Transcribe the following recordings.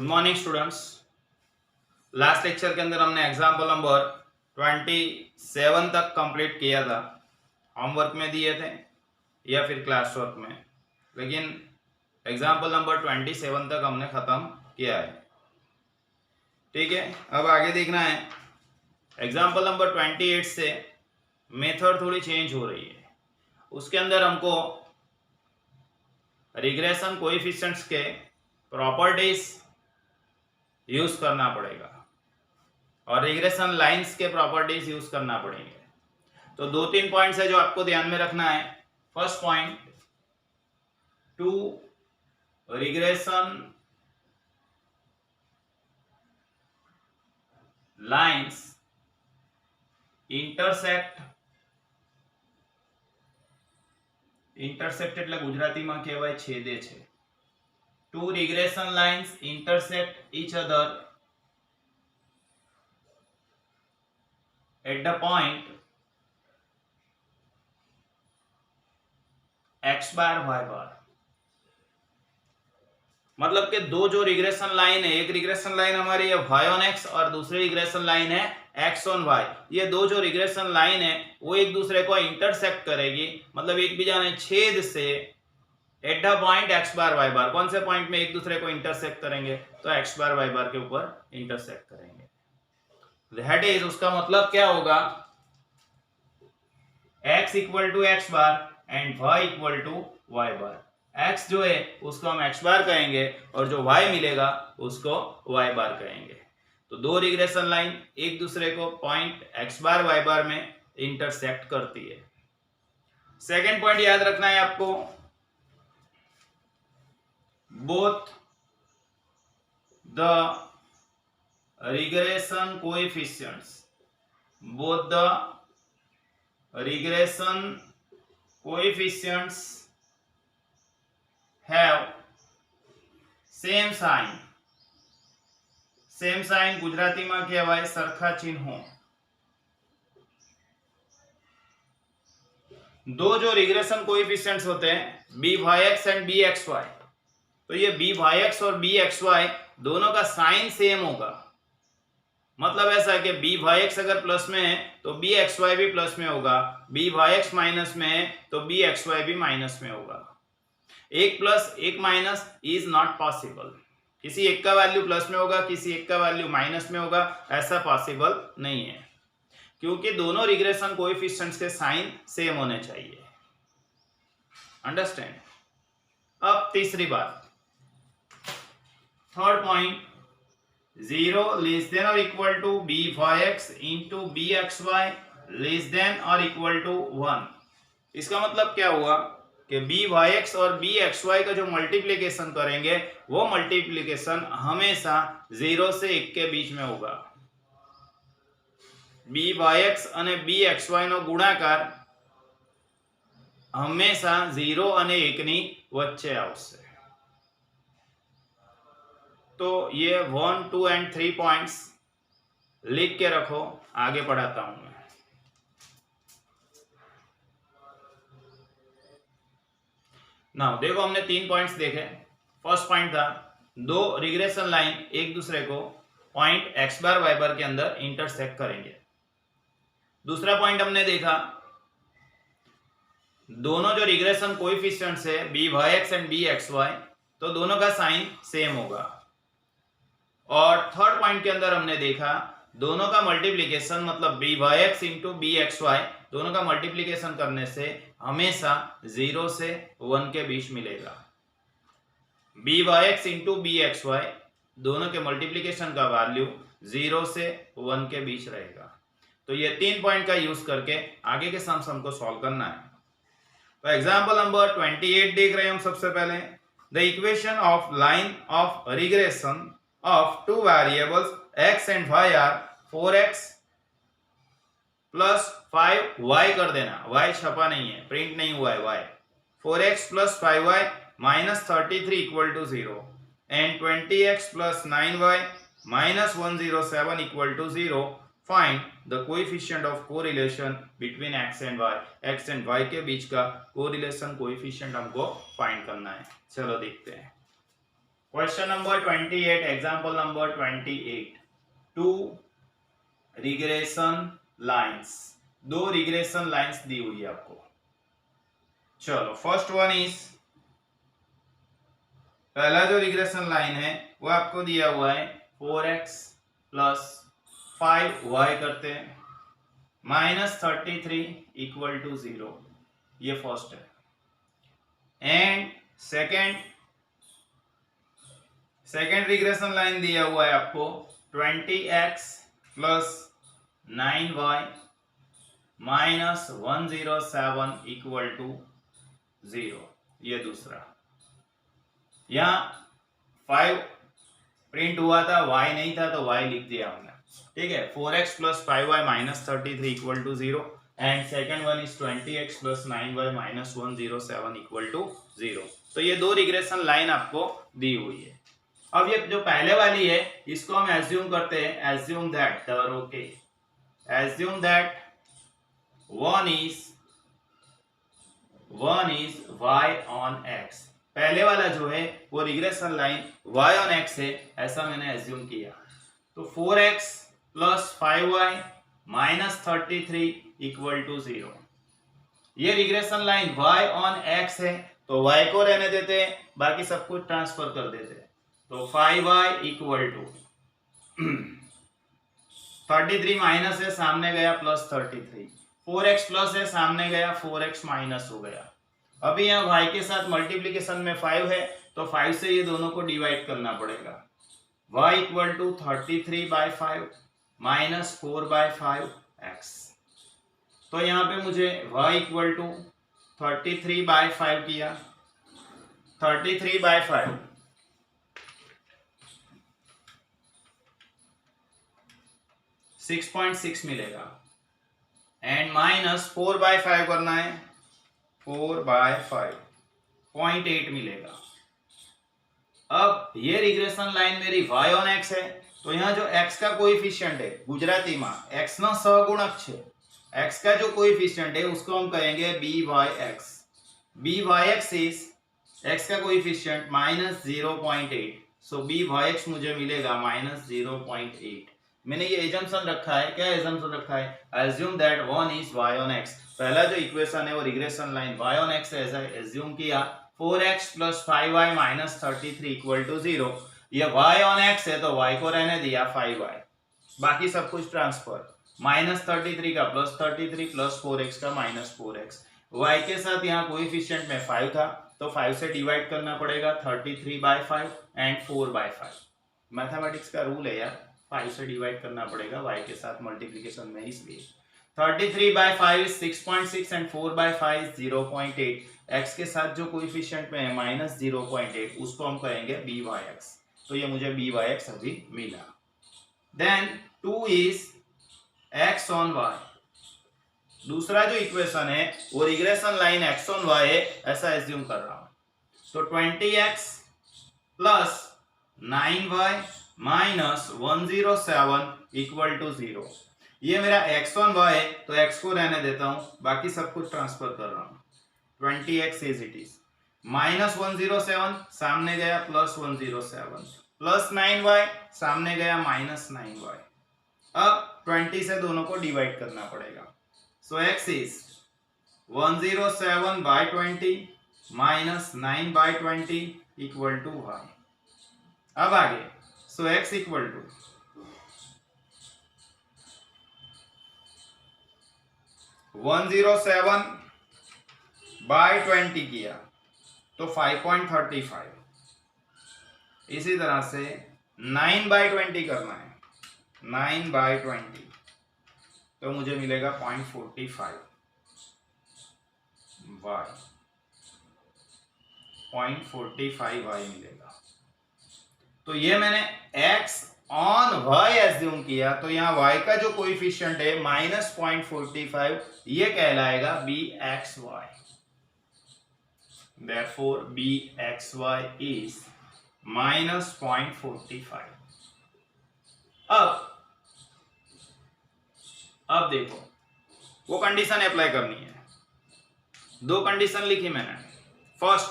Morning students. Last lecture के अंदर हमने एग्जाम्पल नंबर 27 तक कंप्लीट किया था। होमवर्क में दिए थे या फिर क्लास वर्क में, लेकिन एग्जाम्पल नंबर 27 तक हमने ख़त्म किया है। ठीक है, अब आगे देखना है। एग्जाम्पल नंबर 28 से मेथड थोड़ी चेंज हो रही है। उसके अंदर हमको रिग्रेशन कोएफिशिएंट्स के प्रॉपर्टीज यूज करना पड़ेगा और रिग्रेशन लाइंस के प्रॉपर्टीज यूज करना पड़ेंगे। तो दो तीन पॉइंट्स है जो आपको ध्यान में रखना है। First point, two regression lines intersect એટલે ગુજરાતીમાં કહેવાય છેદે છે. Two regression lines intersect each other at the point x bar y bar। मतलब कि दो जो रिग्रेशन लाइन है, एक रिग्रेशन लाइन हमारी है y on x और दूसरी रिग्रेशन लाइन है x on y। ये दो जो रिग्रेशन लाइन है वो एक दूसरे को इंटरसेक्ट करेगी, मतलब एक बीजा ने छेद से eight the point x bar y बार। कौन से पॉइंट में एक दूसरे को इंटरसेक्ट करेंगे? तो x बार y बार के ऊपर इंटरसेक्ट करेंगे। दैट इज, उसका मतलब क्या होगा? x equal to x bar and y equal to y bar. x जो है उसको हम x बार कहेंगे और जो y मिलेगा उसको y बार कहेंगे। तो दो रिग्रेशन लाइन एक दूसरे को पॉइंट x बार y बार में इंटरसेक्ट करती है। सेकेंड पॉइंट याद रखना है आपको, both the regression coefficients have same sign। Same sign गुजरातीમાં કહેવાય સરખા ચિહ્નો। दो जो रिग्रेशन कोएफिशिएंट्स होते हैं BYX एंड BXY, तो ये BYX और BXY दोनों का साइन सेम होगा। मतलब ऐसा है कि BYX अगर प्लस में है तो BXY भी प्लस में होगा, BYX माइनस में है तो BXY भी माइनस में होगा। एक प्लस एक माइनस इज नॉट पॉसिबल। किसी एक का वैल्यू प्लस में होगा, किसी एक का वैल्यू माइनस में होगा, ऐसा पॉसिबल नहीं है, क्योंकि दोनों रिग्रेशन कोएफिशिएंट्स के साइन सेम होने चाहिए। अंडरस्टैंड? अब तीसरी बात, थर्ड पॉइंट, 0 लेस देन और equal to BYX into BXY less than और इक्वल टू 1। इसका मतलब क्या हुआ कि BYX और BXY का जो मल्टीप्लिकेशन करेंगे वो मल्टीप्लिकेशन हमेशा 0 से 1 के बीच में होगा। BYX અને BXY નો ગુણાકાર હંમેશા 0 અને 1 ની વચ્ચે આવશે। तो ये 1, 2 एंड 3 पॉइंट्स लिख के रखो, आगे पढ़ाता हूं मैं। नाउ देखो, हमने 3 पॉइंट्स देखे। फर्स्ट पॉइंट था दो रिग्रेशन लाइन एक दूसरे को पॉइंट x बार y बार के अंदर इंटरसेक्ट करेंगे। दूसरा पॉइंट हमने देखा, दोनों जो रिग्रेशन कोएफिशिएंट्स है BYX एंड BXY, तो दोनों का साइन सेम होगा। और थर्ड पॉइंट के अंदर हमने देखा दोनों का मल्टीप्लिकेशन, मतलब BYX इंटू BXY, दोनों का मल्टीप्लिकेशन करने से हमेशा 0 से 1 के बीच मिलेगा। BYX इंटू BXY दोनों के मल्टीप्लिकेशन का वैल्यू 0 से 1 के बीच रहेगा। तो ये 3 पॉइंट का यूज करके आगे के सम्स हमको सॉल्व करना है। तो एग्जांपल नंबर 28 देख रहे हैं हम। सबसे पहले, the equation of line of regression of two variables x and y are 4x plus 5y कर देना। y छपा नहीं है, प्रिंट नहीं हुआ है y। 4x plus 5y minus 33 equal to 0 and 20x plus 9y minus 107 equal to 0। Find the coefficient of correlation between x and y। x and y के बीच का कोरिलेशन कोएफिशिएंट हमको फाइंड करना है। चलो देखते हैं। Question number 28, example number 28, two regression lines, दो regression lines दी हुई है आपको। चलो फर्स्ट वन इज, पहला जो रिग्रेशन लाइन है वो आपको दिया हुआ है 4x प्लस 5y करते हैं -33 इक्वल टू 0, ये फर्स्ट है। एंड सेकेंड रिग्रेशन लाइन दिया हुआ है आपको 20x plus 9y -107 equal to 0, ये दूसरा। यहाँ 5 प्रिंट हुआ था, y नहीं था तो y लिख दिया हमने, ठीक है। 4x plus 5y -33 equal to 0 and second one is 20x plus 9y -107 equal to 0। तो ये दो रिग्रेशन लाइन आपको दी हुई है। अब ये जो पहले वाली है इसको हम एज्यूम करते हैं, assume that okay, assume that one is y on x। पहले वाला जो है वो regression line y on x है, ऐसा मैंने एज्यूम किया। तो 4x plus 5y -33 equal to 0, ये regression line y on x है, तो y को रहने देते हैं, बाकी सब कुछ ट्रांसफर कर देते हैं। तो 5y इक्वल टू 33 माइनस है, सामने गया प्लस 33, 4x प्लस है, सामने गया 4x माइनस हो गया। अभी यहाँ y के साथ मल्टीप्लीकेशन में 5 है, तो 5 से ये दोनों को डिवाइड करना पड़ेगा। y equal to 33/5 minus 4/5x। तो यहाँ पे मुझे y इक्वल टू 33/5 किया, 33/5 6.6 मिलेगा एंड माइनस 4/5 करना है, 4/5 0.8 मिलेगा। अब ये रिग्रेशन लाइन मेरी y on x है, तो यहाँ जो x का कोएफिशिएंट है, गुजराती में x નો સહગુણક છે, x का जो कोएफिशिएंट है उसको हम कहेंगे byx। byx इज x का कोएफिशिएंट -0.8, सो byx मुझे मिलेगा -0.8। मैंने ये एजम्पशन रखा है, क्या एजम्पशन रखा है, assume that one is y on x। पहला जो इक्वेशन है वो regression line y on x है, ऐसा एज्यूम किया। 4x plus 5y -33 equal to 0, ये y on x है तो y को रहने दिया 5y, बाकी सब कुछ ट्रांसफर, -33 का +33 प्लस 4x का -4x। y के साथ यहाँ कोएफिशिएंट में 5 था, तो 5 से डिवाइड करना पड़ेगा, 33/5 एंड 4/5। मैथमेटिक्स का रूल है यार, 5 से डिवाइड करना पड़ेगा y के साथ मल्टीप्लिकेशन में, इसलिए 33/5 is 6.6 एंड 4/5 is 0.8। x के साथ जो कोएफिशिएंट में है -0.8, उसको हम कहेंगे byx। तो ये मुझे byx अभी मिला। Then 2 is x on y, दूसरा जो इक्वेशन है वो regression line x on y है, ऐसा एज्यूम कर रहा हूं। तो 20x plus 9y -107 equal to 0, ये मेरा x on y है, तो x को रहने देता हूं, बाकी सब कुछ ट्रांसफर कर रहा हूं। 20x एज इट इज, -107 सामने गया +107, प्लस 9y सामने गया -9y। अब 20 से दोनों को डिवाइड करना पड़ेगा, so x is 107/20 -9/20 equal to y। अब आगे, सो x इक्वल टू 107/20 किया तो 5.35, इसी तरह से 9/20 करना है, 9/20 तो मुझे मिलेगा 0.45 y, 0.45 y मिलेगा। तो ये मैंने x ऑन y एज्यूम किया, तो यहाँ y का जो कोएफिशिएंट है -0.45, ये कहलाएगा bxy। Therefore bxy is -0.45। अब देखो, वो कंडीशन अप्लाई करनी है। दो कंडीशन लिखी मैंने। फर्स्ट,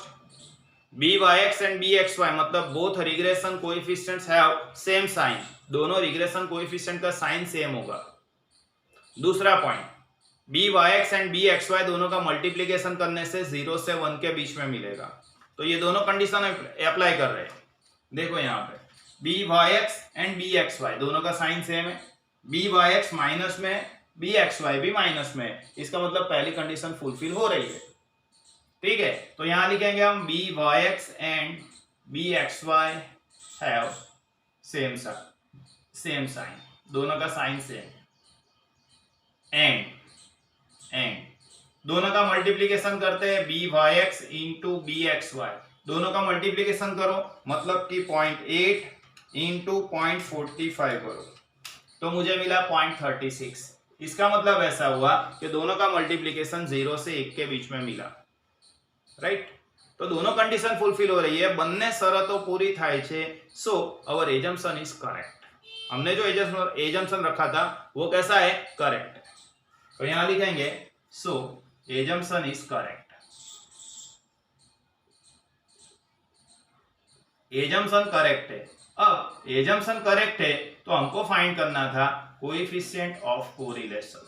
BYX and BXY मतलब both regression coefficients have same sign, दोनों रिग्रेशन कोएफिशिएंट का साइन सेम होगा। दूसरा पॉइंट, BYX एंड BXY दोनों का मल्टीप्लिकेशन करने से 0 से 1 के बीच में मिलेगा। तो ये दोनों कंडीशन अप्लाई कर रहे हैं। देखो यहाँ पे BYX एंड BXY दोनों का साइन सेम है, BYX माइनस में, BXY भी माइनस में, इसका मतलब पहली कंडीशन फुलफिल हो रही है। ठीक है, तो यहां लिखेंगे हम BYX and BXY have same sign, दोनों का साइन सेम। एंड दोनों का मल्टीप्लिकेशन करते हैं BYX इंटू BXY, दोनों का मल्टीप्लिकेशन करो मतलब कि 0.8 इंटू 0.45 करो तो मुझे मिला 0.36। इसका मतलब ऐसा हुआ कि दोनों का मल्टीप्लिकेशन 0 से 1 के बीच में मिला, राइट। तो दोनों कंडीशन फुलफिल हो रही है, બંને શરતો પૂરી થાય છે। सो अवर एजम्पशन इज करेक्ट। हमने जो एजम्पशन रखा था वो कैसा है, करेक्ट है। तो यहां लिखेंगे so assumption is correct. Assumption correct है। अब एजम्पशन करेक्ट है तो हमको फाइंड करना था coefficient of correlation.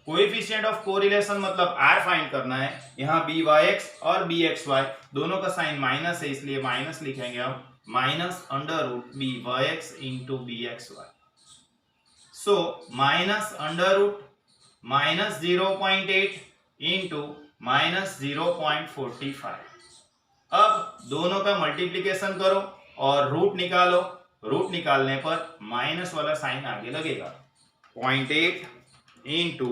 Coefficient of correlation मतलब R फाइंड करना है। यहाँ BYX और BXY दोनों का साइन माइनस है, इसलिए माइनस लिखेंगे हम, minus under root BYX into BXY। So minus under root minus 0.8 into minus 0.45। अब दोनों का मल्टीप्लिकेशन करो और रूट निकालो, रूट निकालने पर माइनस वाला साइन आगे लगेगा। 0.8 इंटू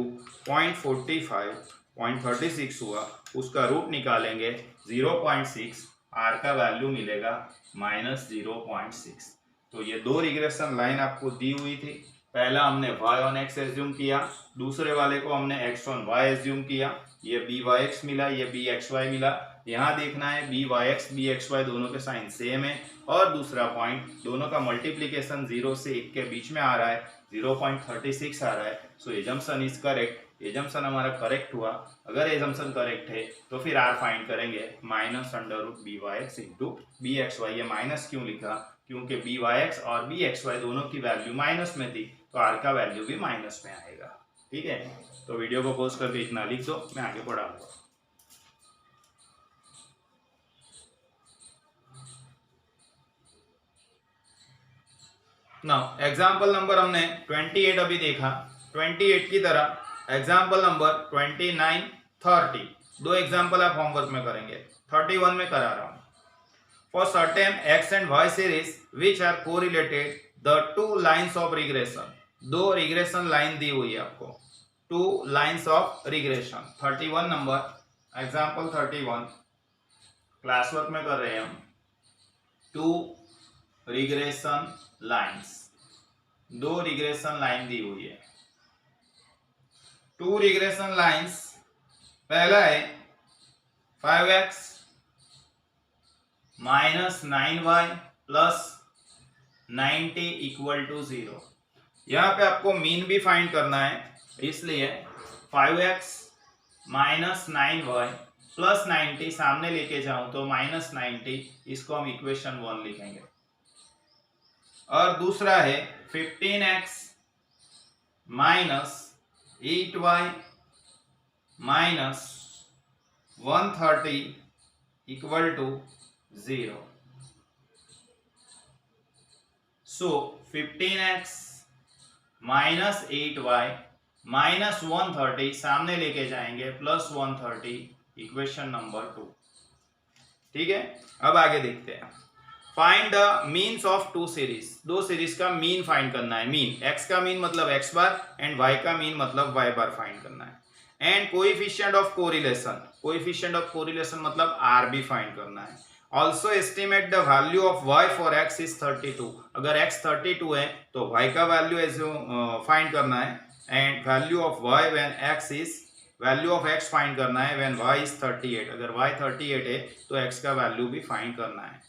0.45 0.36 हुआ, उसका रूट निकालेंगे 0.6, R का वैल्यू मिलेगा -0.6। तो ये दो रिग्रेशन लाइन आपको दी हुई थी। पहला हमने y ऑन x एज्यूम किया, दूसरे वाले को हमने x ऑन y एज्यूम किया। ये BYX मिला, ये BXY मिला। यहाँ देखना है BYX BXY दोनों के साइन सेम है। और दूसरा पॉइंट, दोनों का मल्टीप्लिकेशन 0 से 1 के बीच में आ रहा है, 0.36 आ रहा है। So assumption is correct. Assumption हमारा करेक्ट हुआ। अगर एजम्पशन करेक्ट है तो फिर R फाइंड करेंगे minus under root BYX into BXY। ये माइनस क्यों लिखा, क्योंकि BYX और BXY दोनों की वैल्यू माइनस में थी, तो R का वैल्यू भी माइनस में आएगा। ठीक है, तो वीडियो को पॉज करके इतना लिख दो, मैं आगे पढ़ाऊंगा। नाउ एग्जाम्पल नंबर हमने 28 अभी देखा, 28 की तरह एग्जाम्पल नंबर 29 30 दो एग्जाम्पल आप होमवर्क में करेंगे। 31 में करा रहा हूं। For certain x and y series which are correlated the two lines of regression. दो रिग्रेशन लाइन दी हुई है आपको, two lines of regression. 31 number example 31 class work में कर रहे हैं हम। टू रिग्रेशन लाइन्स, दो रिग्रेशन लाइन दी हुई है। टू रिग्रेशन लाइन्स, पहला है 5x minus 9y plus 90 equal to 0। यहाँ पे आपको मीन भी फाइंड करना है, इसलिए 5x माइनस 9y प्लस 90 सामने लेके जाऊं तो माइनस 90, इसको हम इक्वेशन 1 लिखेंगे। और दूसरा है 15x minus 8y minus 130 equal to 0। So 15x minus 8y minus 130 सामने लेके जाएंगे प्लस 130, इक्वेशन नंबर 2। ठीक है, अब आगे देखते हैं। Find the means of two series. दो सीरीज का मीन फाइंड करना है। मीन, x का मीन मतलब x बार एंड y का मीन मतलब y बार फाइंड करना है। And coefficient of correlation, coefficient of correlation मतलब r भी फाइंड करना है। Also estimate the value of y for x is 32। अगर x 32 है तो y का वैल्यू फाइंड करना है। And value of y when x is, value of x find करना है व्हेन y इज 38। अगर y 38 है तो x का वैल्यू भी फाइंड करना है।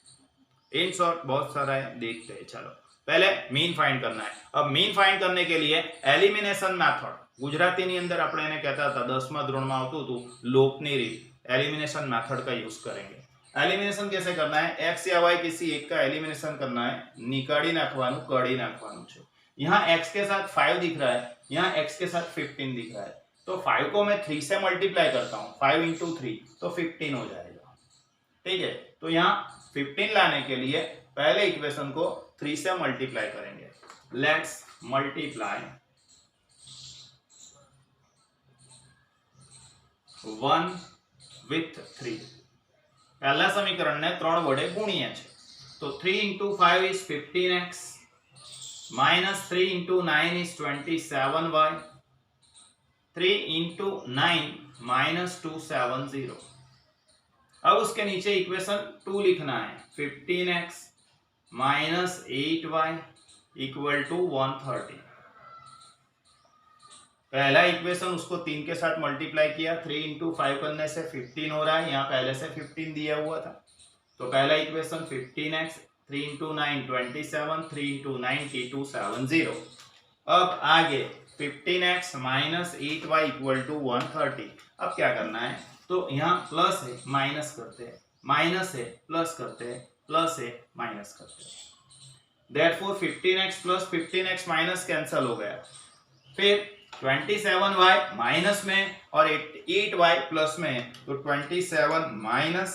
इन शॉर्ट बहुत सारा है, देखते हैं। चलो पहले मीन फाइंड करना है। अब मीन फाइंड करने के लिए एलिमिनेशन मेथड, गुजराती ની અંદર આપણે એને કહેતા હતા 10મા ધોરણમાં આવતું હતું લોપની રીત। एलिमिनेशन मेथड का यूज करेंगे। एलिमिनेशन कैसे करना है, एक्स या वाई किसी एक का एलिमिनेशन करना है, निकाड़ी नाखवानुं कड़ी नाखवानुं छे। यहाँ x के साथ 5 दिख रहा है, यहाँ x के साथ 15 दिख रहा है, तो 5 को मैं 3 से मल्टीप्लाई करता हूँ, 5 इंटू 3 तो 15 हो जाएगा। ठीक है, तो यहाँ 15 लाने के लिए पहले इक्वेशन को 3 से मल्टीप्लाई करेंगे। Let's multiply 1 with 3। पहला समीकरण ने 3 वडे गुणीए छे, तो 3 into 5 is 15x minus 3 into 9 is 27y, 3 into 9 minus 270। अब उसके नीचे इक्वेशन 2 लिखना है, 15x minus 8y equal to 130। पहला इक्वेशन उसको 3 के साथ मल्टीप्लाई किया, 3 into 5 करने से 15 हो रहा है, यहाँ पहले से 15 दिया हुआ था, तो पहला इक्वेशन 15x, 3 into 9 27, 3 into 90 270। अब आगे 15x minus 8y equal to 130। अब क्या करना है, तो यहाँ प्लस है माइनस करते हैं, माइनस है प्लस करते हैं, प्लस है माइनस करते हैं। Therefore 15x plus 15x minus cancel हो गया, फिर 27y माइनस में और 8y प्लस में, तो 27 माइनस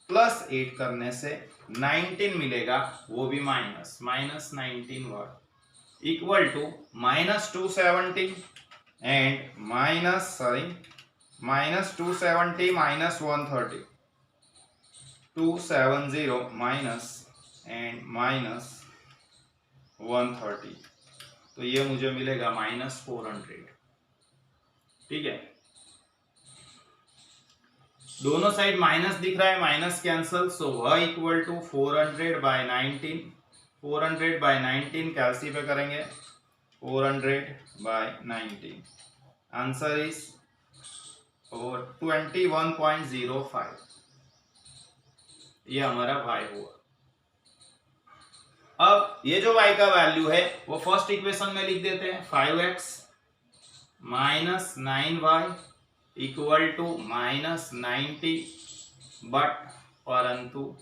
प्लस 8 करने से 19 मिलेगा, वो भी minus, minus 19y equal to minus 270 and minus minus 270 minus 130, 270 minus and minus 130, तो ये मुझे मिलेगा माइनस 400। ठीक है, दोनों साइड माइनस दिख रहा है, minus cancel, so y equal to 400 by 19, 400 by 19 कैलसी पे करेंगे, 400 बाय 19, आंसर इज 21.05। ये हमारा y हुआ। अब ये जो y का वैल्यू है वो फर्स्ट इक्वेशन में लिख देते हैं, 5x minus 9y equal to minus 90, but परंतु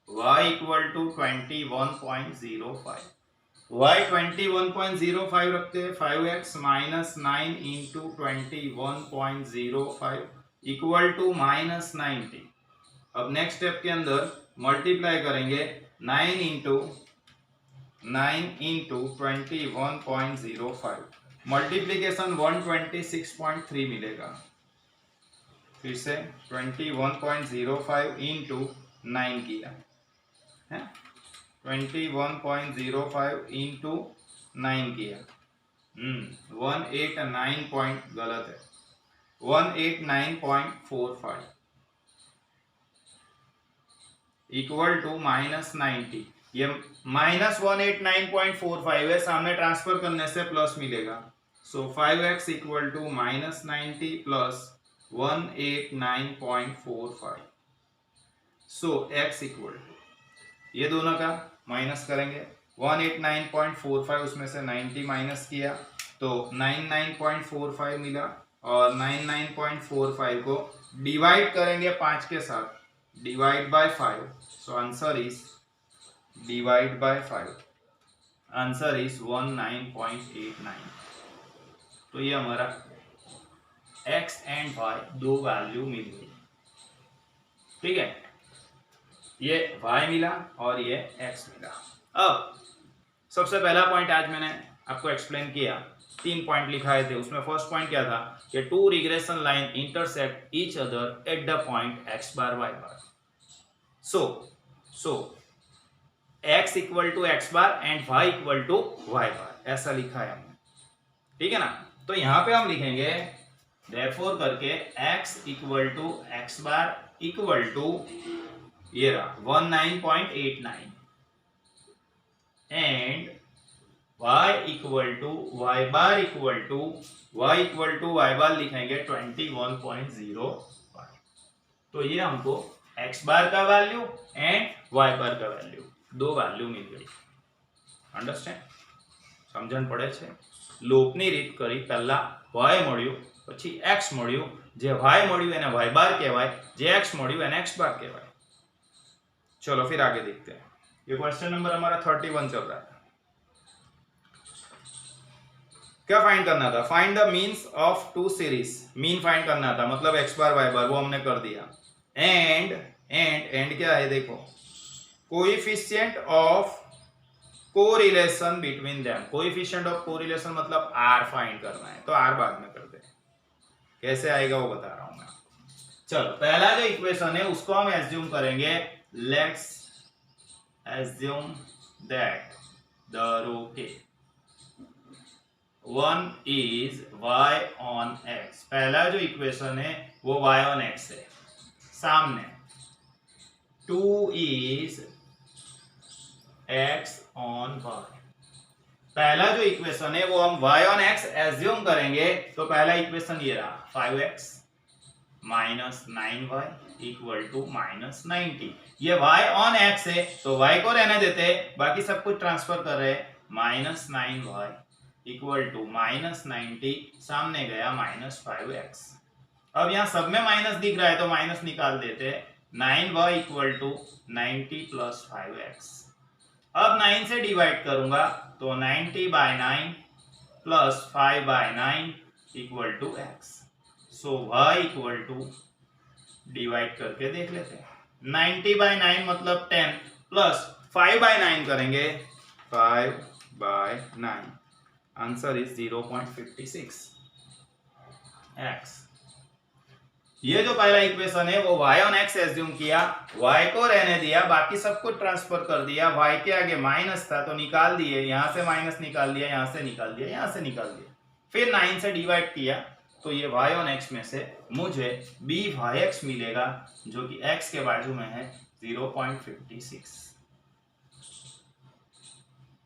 y इक्वल टू 21.05। y 21.05 रखते हैं, 5x minus 9 into 21.05 equal to minus 90। अब नेक्स्ट स्टेप के अंदर मल्टीप्लाई करेंगे, 9 इंटू 21.05, मल्टीप्लीकेशन 126.3 मिलेगा। फिर से 21.05 इंटू 9 किया है, 21.05 इंटू 9 किया, 189 पॉइंट गलत है, 189.45 इक्वल टू माइनस 90। ये माइनस 189.45 है, सामने ट्रांसफर करने से प्लस मिलेगा, so 5x equal to minus 90 plus 189.45, so x equal to, ये दोनों का माइनस करेंगे, 189.45 उसमें से 90 माइनस किया तो 99.45 मिला, और 99.45 को डिवाइड करेंगे 5 के साथ, divide by 5, so answer is divide by 5, answer is 19.89। तो ये हमारा x एंड y दो वैल्यू मिल गई। ठीक है, ये y मिला और ये x मिला। अब सबसे पहला पॉइंट आज मैंने आपको एक्सप्लेन किया, 3 पॉइंट लिखाए थे, उसमें फर्स्ट पॉइंट क्या था कि 2 regression line intersect each other at the point x bar y bar. So x equal to x bar and y equal to y bar, ऐसा लिखा है हमने। ठीक है ना, तो यहाँ पे हम लिखेंगे therefore करके x equal to x bar equal to ये रहा 19.89 and y equal to y bar equal to y bar लिखेंगे 21.05। तो ये हमको x बार का वैल्यू एंड y बार का वैल्यू, दो वैल्यू मिल गई। अंडरस्टेન્ડ? સમજણ પડે છે? લોપની રીત કરી, પહેલા y મળ્યું પછી x મળ્યું, જે y મળ્યું એને y બાર કહેવાય, જે x મળ્યું એને x बार કહેવાય। चलो फिर आगे देखते हैं। ये क्वेश्चन नंबर हमारा 31 चल रहा था। क्या फाइंड करना था? Find the means of two series. Mean find करना था, मतलब x बार y बार, वो हमने कर दिया। एंड क्या है देखो, coefficient of correlation between them. Coefficient of correlation मतलब r फाइंड करना है, तो r बाद में कर दे। कैसे आएगा वो बता रहा हूं मैं। चलो पहला जो इक्वेशन है उसको हम एज्यूम करेंगे। लेट्स एज्यूम दैट द रो के 1 is y on x। पहला जो इक्वेशन है वो y on x है। सामने 2 is x on y। पहला जो इक्वेशन है वो हम y on x एज्यूम करेंगे, तो पहला इक्वेशन ये रहा 5x minus 9y equal to minus 90। ये y on x है तो y को रहने देते हैं, बाकी सब कुछ ट्रांसफर कर रहे हैं। Minus 9y equal to minus 90, सामने गया माइनस 5x। अब यहाँ सब में माइनस दिख रहा है तो माइनस निकाल देते हैं। 9y equal to 90 plus 5x। अब 9 से डिवाइड करूंगा तो 90 by 9 plus 5 by 9 equal to x। So y equal to, divide करके देख लेते हैं। 90 बाय 9 मतलब 10 प्लस 5 बाय 9 करेंगे 5 बाय 9। Answer is 0.56 x। ये जो पहला इक्वेशन है वो y on x एज्यूम किया, y को रहने दिया, बाकी सब कुछ ट्रांसफर कर दिया। y के आगे माइनस था तो निकाल दिए, यहां से माइनस निकाल दिया, यहां से निकाल दिया, यहां से निकाल दिया, फिर 9 से डिवाइड किया, तो ये y on x में से मुझे b/x मिलेगा, जो कि x के बाजू में है 0.56।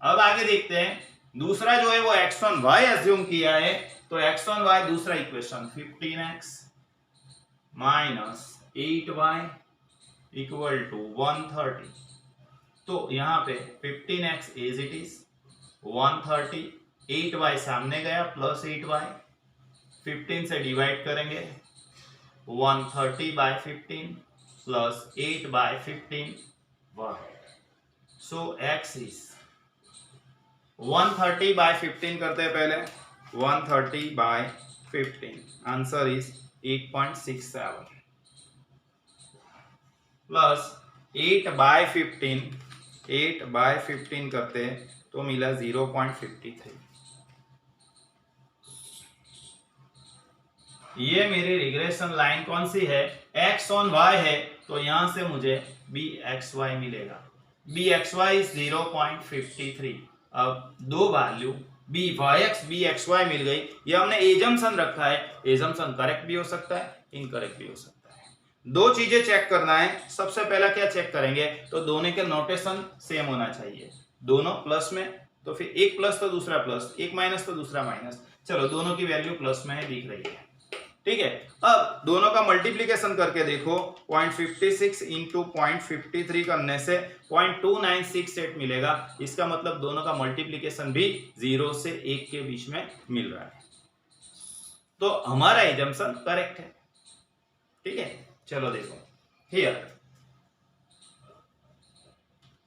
अब आगे देखते हैं। दूसरा जो है वो x on y एज्यूम किया है, तो x on y दूसरा equation 15x minus 8y equal to 130। तो यहाँ पे 15x as it is, 130, 8y सामने गया प्लस 8y, 15 से डिवाइड करेंगे 130 by 15 plus 8 by 15 y। So x is 130 by 15 करते हैं पहले, 130 by 15, answer is 8.67 plus 8 by 15, 8 by 15 करते हैं तो मिला 0.53। ये मेरी रिग्रेशन लाइन कौन सी है? x on y है, तो यहां से मुझे bxy मिलेगा। bxy is 0.53। अब दो वैल्यू b/x bxy मिल गई। ये हमने एजम्पशन रखा है, एजम्पशन करेक्ट भी हो सकता है, इनकरेक्ट भी हो सकता है। दो चीजें चेक करना है। सबसे पहला क्या चेक करेंगे, तो दोनों के नोटेशन सेम होना चाहिए। दोनों प्लस में तो फिर एक प्लस तो दूसरा प्लस, एक माइनस तो दूसरा माइनस। चलो दोनों की वैल्यू प्लस में है, दिख रही है, ठीक है। अब दोनों का मल्टीप्लिकेशन करके देखो, 0.56 इंटू 0.53 करने से 0.2968 मिलेगा। इसका मतलब दोनों का मल्टीप्लिकेशन भी 0 से 1 के बीच में मिल रहा है, तो हमारा एजम्पशन करेक्ट है, ठीक है। चलो देखो, here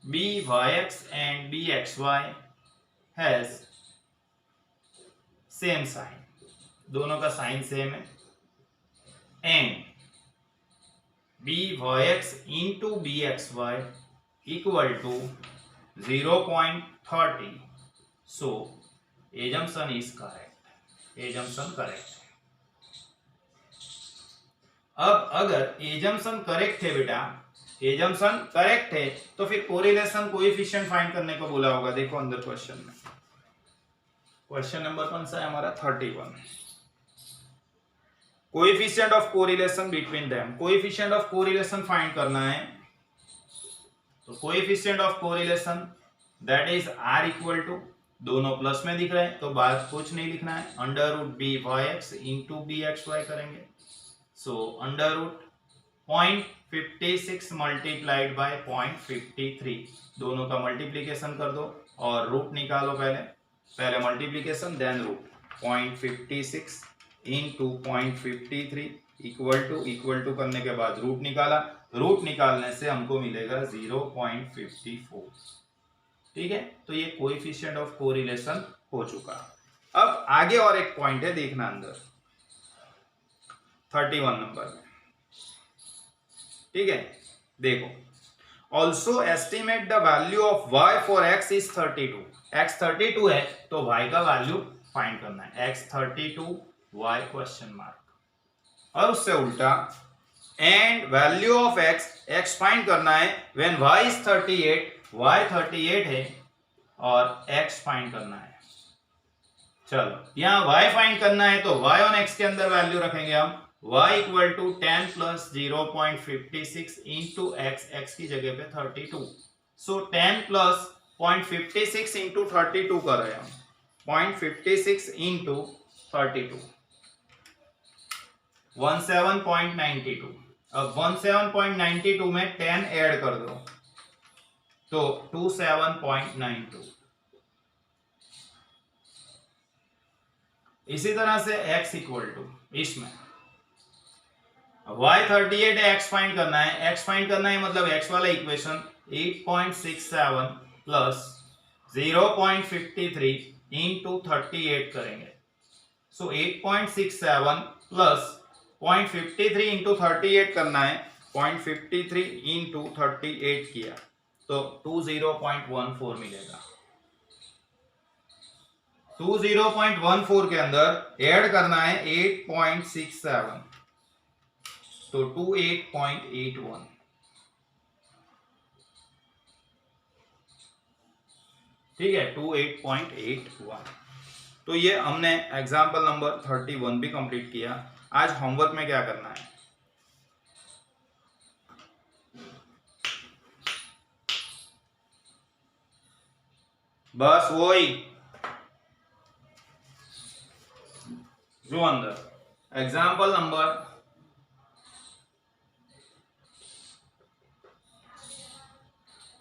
b/x and bxy has same sign, दोनों का साइन सेम है। And b/x into bxy equal to 0.30। so assumption is correct, assumption correct है। अब अगर assumption करेक्ट है बेटा, assumption करेक्ट है, तो फिर कोरिलेशन कोएफिशिएंट फाइंड करने को बोला होगा। देखो अंदर क्वेश्चन में, क्वेश्चन नंबर कौन सा है हमारा? 31। Coefficient of correlation between them, coefficient of correlation find करना है। तो coefficient of correlation that is r equal to, दोनों प्लस में दिख रहे हैं तो बात कुछ नहीं लिखना है, under root b/x into bxy करेंगे। So under root 0.56 multiplied by 0.53, दोनों का मल्टीप्लीकेशन कर दो और रूट निकालो। पहले multiplication then root. 0.56 into 0.53 equal to करने के बाद रूट निकाला, रूट निकालने से हमको मिलेगा 0.54। ठीक है, तो ये कोएफिशिएंट ऑफ कोरिलेशन हो चुका। अब आगे और एक पॉइंट है, देखना अंदर 31 नंबर में। ठीक है, देखो, also estimate the value of y for x is 32। x 32 है तो y का वैल्यू फाइंड करना है, x 32 y क्वेश्चन मार्क। और उससे उल्टा and value of x find करना है व्हेन y इज 38, y 38 है और x फाइंड करना है। चलो, यहां y फाइंड करना है तो y ऑन x के अंदर वैल्यू रखेंगे हम, y equal to 10 plus 0.56 into x की जगह पे 32। सो 10 प्लस 0.56 इंटू 32 कर रहे हैं हम, 0.56 इंटू 32 17.92। अब 17.92 में 10 ऐड कर दो तो 27.92। इसी तरह से x इक्वल टू, इसमें y 38 है, x फाइंड करना है, x फाइंड करना है मतलब x वाला इक्वेशन 8.67 प्लस 0.53 इंटू 38 करेंगे। सो 8.67 प्लस 0.53 इंटू 38 करना है, 0.53 इंटू 38 किया तो 20.14 मिलेगा। 20.14 के अंदर ऐड करना है 8.67 तो 28.81। ठीक है, 28.81। तो ये हमने एग्जाम्पल नंबर 31 भी कंप्लीट किया। आज होमवर्क में क्या करना है, बस वही जो अंदर एग्जाम्पल नंबर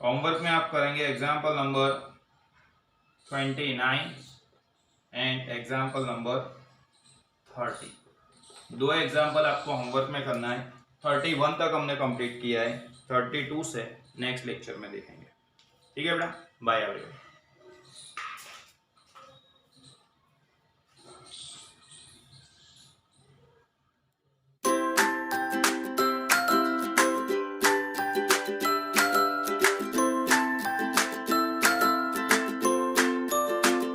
होमवर्क में आप करेंगे example number 29 and example number 30। दो एग्जाम्पल आपको होमवर्क में करना है। 31 तक हमने कंप्लीट किया है, 32 से नेक्स्ट लेक्चर में देखेंगे। ठीक है बेटा, बाय एवरीवन।